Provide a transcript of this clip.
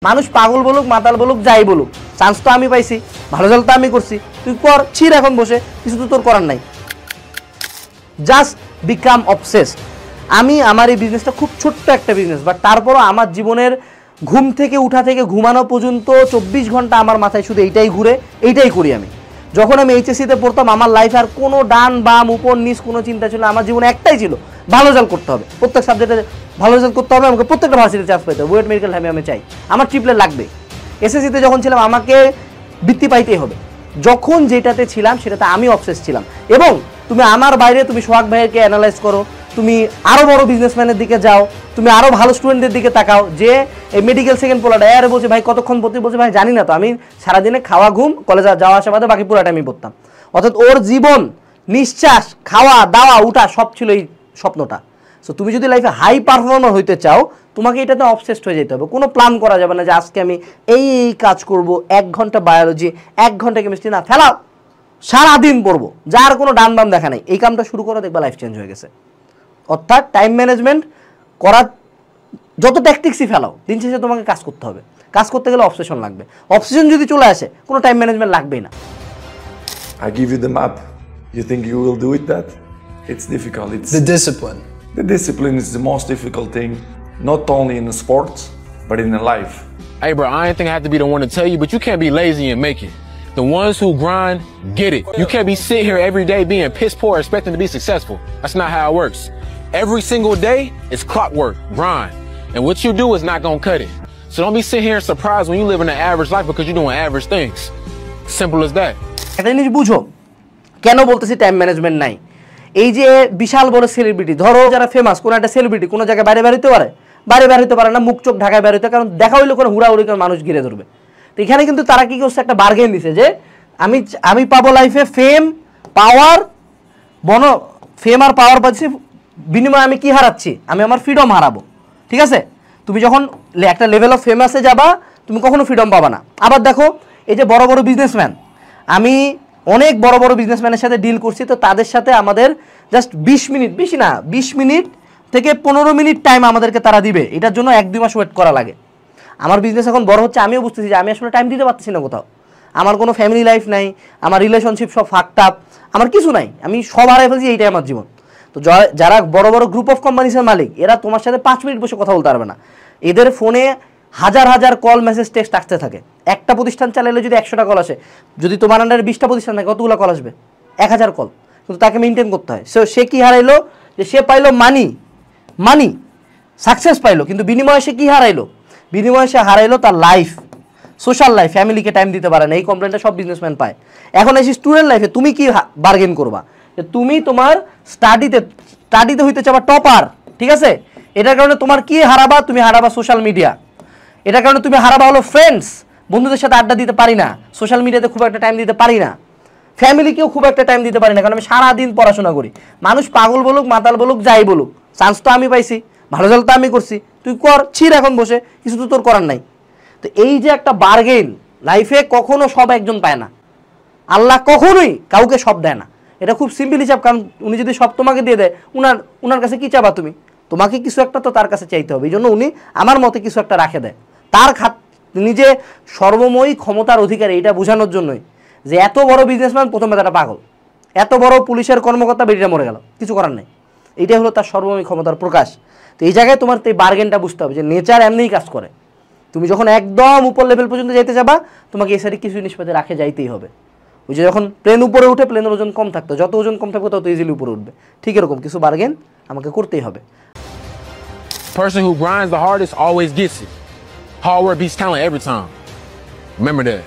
মানুষ পাগল বলুক মাতাল বলুক যাই বলুক, চান্স তো আমি পাইছি, ভালো রেজাল্ট তো আমি করছি, তুই কর ছিড় এখন বসে, কিছু তো তোর করার নাই। Just become obsessed. আমি আমার এই বিজনেসটা খুব ছোট্ট একটা বিজনেস, বাট তারপরও আমার জীবনের ঘুম থেকে উঠা থেকে ঘুমানো পর্যন্ত 24 ঘন্টা আমার মাথায় শুধু এইটাই ঘুরে, এইটাই করি আমি। যখন আমি এইচএসসিতে পড়তাম আমার লাইফে আর কোনো ডান বাম উপর নিচ কোনো চিন্তা ছিল, আমার জীবনে একটাই ছিল, ভালো রেজাল্ট করতে হবে, প্রত্যেক সাবজেক্টে ভালো রেজাল্ট করতে হবে, আমাকে প্রত্যেকটা ভার্সিটিতে চান্স পেতে হবে, বুয়েট মেডিকেল আমি চাই, আমার ট্রিপলেট লাগবে। এসএসসিতে যখন ছিলাম আমাকে বৃত্তি পাইতেই হবে, যখন যেটাতে ছিলাম সেটাতে আমি অবসেস ছিলাম। এবং তুমি আমার বাইরে তুমি সোহাগ ভাইয়েরকে অ্যানালাইজ করো, তুমি আরও বড় বিজনেসম্যানের দিকে যাও, তুমি আরও ভালো স্টুডেন্টদের দিকে তাকাও, যে এই মেডিকেল সেকেন্ড পোলাটা আরে বলছে ভাই কতক্ষণ পড়তে, বলছে ভাই জানি না তো, আমি সারাদিনে খাওয়া ঘুম কলেজে যাওয়া আসা বাদে বাকি পুরাটা আমি পড়তাম। অর্থাৎ ওর জীবন নিঃশ্বাস খাওয়া দাওয়া উঠা সব ছিল এই স্বপ্নটা। সো তুমি যদি লাইফে হাই পারফর্মার হইতে চাও তোমাকে এটাতে অবসেসড হয়ে যেতে হবে। কোনো প্ল্যান করা যাবে না যে আজকে আমি এই কাজ করব, 1 ঘন্টা বায়োলজি 1 ঘন্টা কেমিস্ট্রি, না ফেলাও, সারাদিন পড়বো, যার কোনো ডান বাম দেখা নেই, এই কামটা শুরু করে দেখবা লাইফ চেঞ্জ হয়ে গেছে। অর্থাৎ টাইম ম্যানেজমেন্ট করা যত ট্যাকটিক্সই ফেলাও, দিন শেষে তোমাকে কাজ করতে হবে। কাজ করতে গেলে অবসেশন লাগবে, অবসেশন যদি চলে আসে কোনো টাইম ম্যানেজমেন্ট লাগবেই না। I give you the map. You think you will do it that? It's difficult. It's the discipline. The discipline is the most difficult thing, not only in the sports, but in the life. Hey bro, I ain't think I have to be the one to tell you, but you can't be lazy and make it. The ones who grind, get it. You can't be sitting here every day being piss poor expecting to be successful. That's not how it works. Every single day is clockwork, grind. And what you do is not gonna cut it. So don't be sitting here surprised when you live in an average life because you're doing average things. Simple as that. একটা জিনিস বুঝো কেন বলতেছি time management নাই। এই যে বিশাল বড় celebrity, ধরো যারা ফেমাস, কোনো একটা সেলিব্রিটি কোনো জায়গায় বাইরে বেরোতে পারে, বাইরে বেরোতে পারে না, মুখ চোখ ঢাকায় বেরোতে, কারণ দেখা হইলে কোনো হুড়াহুড়ি করে মানুষ ঘিরে ধরবে। তো এখানে কিন্তু তারা কি করছে, একটা বার্গেন দিছে যে আমি পাবো লাইফে ফেম পাওয়ার, ফেম আর পাওয়ার পাচ্ছি, বিনিময়ে আমি কি হারাচ্ছি, আমি আমার ফ্রিডম হারাবো। ঠিক আছে, তুমি যখন একটা লেভেল অফ ফেমাসে যাবা তুমি কখনো ফ্রিডম পাবা না। আবার দেখো এই যে বড় বড় বিজনেসম্যান, আমি অনেক বড় বড় বিজনেসম্যানের সাথে ডিল করছি, তো তাদের সাথে আমাদের জাস্ট 20 মিনিট, বেশি না 20 মিনিট থেকে 15 মিনিট টাইম আমাদেরকে তারা দিবে, এটার জন্য 1-2 মাস ওয়েট করা লাগে। আমার বিজনেস এখন বড় হচ্ছে, আমিও বুঝতেছি যে আমি আসলে টাইম দিতে পারতেছি না কোথাও, আমার কোনো ফ্যামিলি লাইফ নাই, আমার রিলেশনশিপ সব ফাকড আপ, আমার কিছু নাই, আমি সব হারাই ফেলছি, এইটাই আমার জীবন। তো যারা বড় বড় গ্রুপ অফ কোম্পানিসের মালিক, এরা তোমার সাথে 5 মিনিট বসে কথা বলতে পারবে না, এদের ফোনে হাজার হাজার কল মেসেজ টেক্সট আসতে থাকে। একটা প্রতিষ্ঠান চালাইলে যদি 100টা কল আসে, যদি তোমার আন্ডারে 20টা প্রতিষ্ঠান থাকে কতগুলো কল আসবে, 1000 কল, কিন্তু তাকে মেনটেন করতে হয়। সে কি হারাইলো, যে সে পাইলো মানি সাকসেস পাইলো, কিন্তু বিনিময়ে সে কি হারাইলো, বিনিময়ে সে হারাইলো তার লাইফ, সোশ্যাল লাইফ, ফ্যামিলিকে টাইম দিতে পারে না। এই কমপ্লেনটা সব বিজনেসম্যান পায়। এখন এসে স্টুডেন্ট লাইফে তুমি কি বার্গেন করবা, যে তুমি তোমার স্টাডিতে হইতে চাবা টপার, ঠিক আছে, এটার কারণে তোমার কি হারাবা, তুমি হারাবা সোশ্যাল মিডিয়া, এটার কারণে তুমি হারাবা হলো ফ্রেন্ডস, বন্ধুদের সাথে আড্ডা দিতে পারি না, সোশ্যাল মিডিয়াতে খুব একটা টাইম দিতে পারি না, ফ্যামিলিকেও খুব একটা টাইম দিতে পারি না, কারণ আমি সারাদিন পড়াশোনা করি। মানুষ পাগল বলুক মাতাল বলুক যাই বলুক, চান্স তো আমি পাইছি, ভালো রেজাল্ট তো আমি করছি, তুই কর ছিড় এখন বসে, কিছু তো তোর করার নাই। তো এই যে একটা বার্গেন লাইফে কখনো সব একজন পায় না, আল্লাহ কখনোই কাউকে সব দেয় না। এটা খুব সিম্পল হিসাব, কারণ উনি যদি সব তোমাকে দিয়ে দেয়, উনার কাছে কি চাবা তুমি, তোমাকে কিছু একটা তো তার কাছে চাইতে হবে। এই জন্য উনি আমার মতে কিছু একটা রাখে দেয় তার নিজে সর্বময়ী ক্ষমতার অধিকারী, এটা বোঝানোর জন্যই যে এত বড় বিজনেসম্যান প্রথমে তারা পাগল, এত বড় পুলিশের কর্মকর্তা বেরিয়ে মরে গেল, কিছু করার নেই, এইটাই হলো তার সর্বময়ী ক্ষমতার প্রকাশ। তো এই জায়গায় তোমার এই বার্গেনটা বুঝতে হবে যে নেচার এমনিই কাজ করে। তুমি যখন একদম উপর লেভেল পর্যন্ত যাইতে যাবা তোমাকে এই সাইডে কিছু জিনিসপাতি রাখে যাইতেই হবে। ওই যে যখন প্লেন উপরে উঠে, প্লেনের ওজন কম থাকতো, যত ওজন কম থাকবে তত ইজিলি উপরে উঠবে, ঠিক এরকম কিছু বার্গেন আমাকে করতেই হবে। Person who grinds the hardest always gets it. Hard work beats talent every time. Remember that.